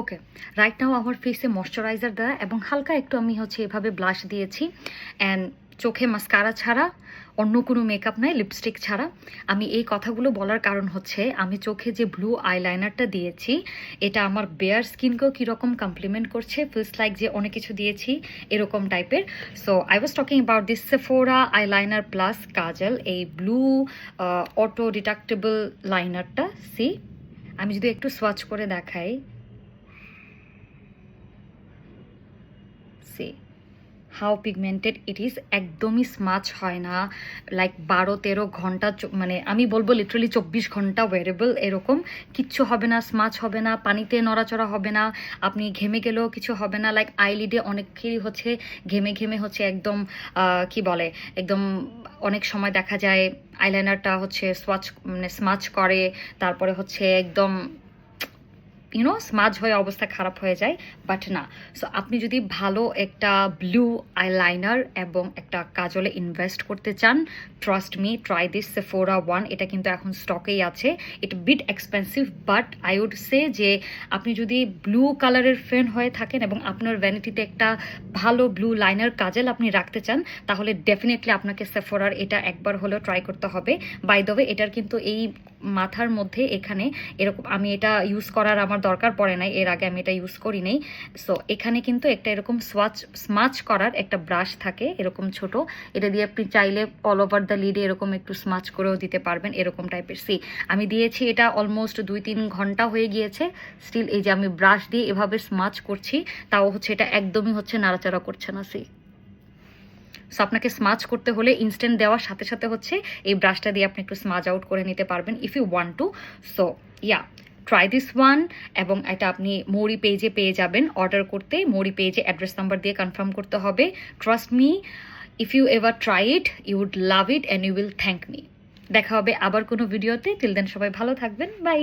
ওকে, right now আমার ফেসে moisturiser দেওয়া এবং হালকা একটু আমি হচ্ছে এভাবে ব্লাশ দিয়েছি অ্যান্ড চোখে মাস্কারা ছাড়া অন্য কোনো মেকআপ নাই, লিপস্টিক ছাড়া। আমি এই কথাগুলো বলার কারণ হচ্ছে আমি চোখে যে ব্লু আইলাইনারটা দিয়েছি এটা আমার বেয়ার স্কিনকেও কীরকম কমপ্লিমেন্ট করছে, ফিলস লাইক যে অনেক কিছু দিয়েছি এরকম টাইপের। So I was talking about this Sephora eyeliner plus kajal, এই ব্লু অটো ডিটাক্টেবল লাইনারটা। সি, আমি যদি একটু সোয়াচ করে দেখাই, see how pigmented it is, একদমই স্মাচ হয় না। লাইক 12-13 ঘন্টা, মানে আমি বলবো লিটারালি 24 ঘন্টা ওয়ারেবল, এরকম কিচ্ছু হবে না, স্মাচ হবে না, পানিতে নড়াচড়া হবে না, আপনি ঘেমে গেলেও কিছু হবে না। লাইক আইলিডে অনেকেরই হচ্ছে ঘেমে ঘেমে হচ্ছে একদম কি বলে, একদম অনেক সময় দেখা যায় আইলাইনারটা হচ্ছে মানে স্মাচ করে, তারপরে হচ্ছে একদম স্মাজ হয়ে অবস্থা খারাপ হয়ে যায়, বাট না। সো আপনি যদি ভালো একটা ব্লু আইলাইনার এবং একটা কাজলে ইনভেস্ট করতে চান, trust me, try this Sephora one. এটা কিন্তু এখন স্টকেই আছে। It bit expensive, but I would say যে আপনি যদি ব্লু কালারের ফ্যান হয়ে থাকেন এবং আপনার ভ্যানিটিতে একটা ভালো ব্লু লাইনার কাজল আপনি রাখতে চান, তাহলে ডেফিনেটলি আপনাকে সেফোরার এটা একবার হলেও ট্রাই করতে হবে। বাই দ্য ওয়ে, এটার কিন্তু এই মাথার মধ্যে এখানে এরকম, আমি এটা ইউজ করার আমার দরকার পড়ে নাই, এর আগে আমি এটা ইউজ করি নাই। সো এখানে কিন্তু একটা এরকম স্মাচ করার একটা ব্রাশ থাকে এরকম ছোট, এটা দিয়ে আপনি চাইলে অল ওভার দ্য লিডে এরকম একটু স্মাচ করেও দিতে পারবেন, এরকম টাইপের। সি, আমি দিয়েছি এটা অলমোস্ট 2-3 ঘন্টা হয়ে গিয়েছে, স্টিল এই যে আমি ব্রাশ দিয়ে এভাবে স্মাচ করছি, তাও হচ্ছে এটা একদমই হচ্ছে নাড়াচাড়া করছে না। সি, সো আপনাকে স্মাচ করতে হলে ইনস্ট্যান্ট দেওয়ার সাথে সাথে হচ্ছে এই ব্রাশটা দিয়ে আপনি একটু স্মাচ আউট করে নিতে পারবেন if you want to. So yeah, try this one. এবং এটা আপনি মৌরি পেজে পেয়ে যাবেন, অর্ডার করতে মৌরি পেজে অ্যাড্রেস নাম্বার দিয়ে কনফার্ম করতে হবে। Trust me, if you ever try it you would love it and you will thank me. দেখা হবে আবার কোনো ভিডিওতে। টিল দেন সবাই ভালো থাকবেন, বাই।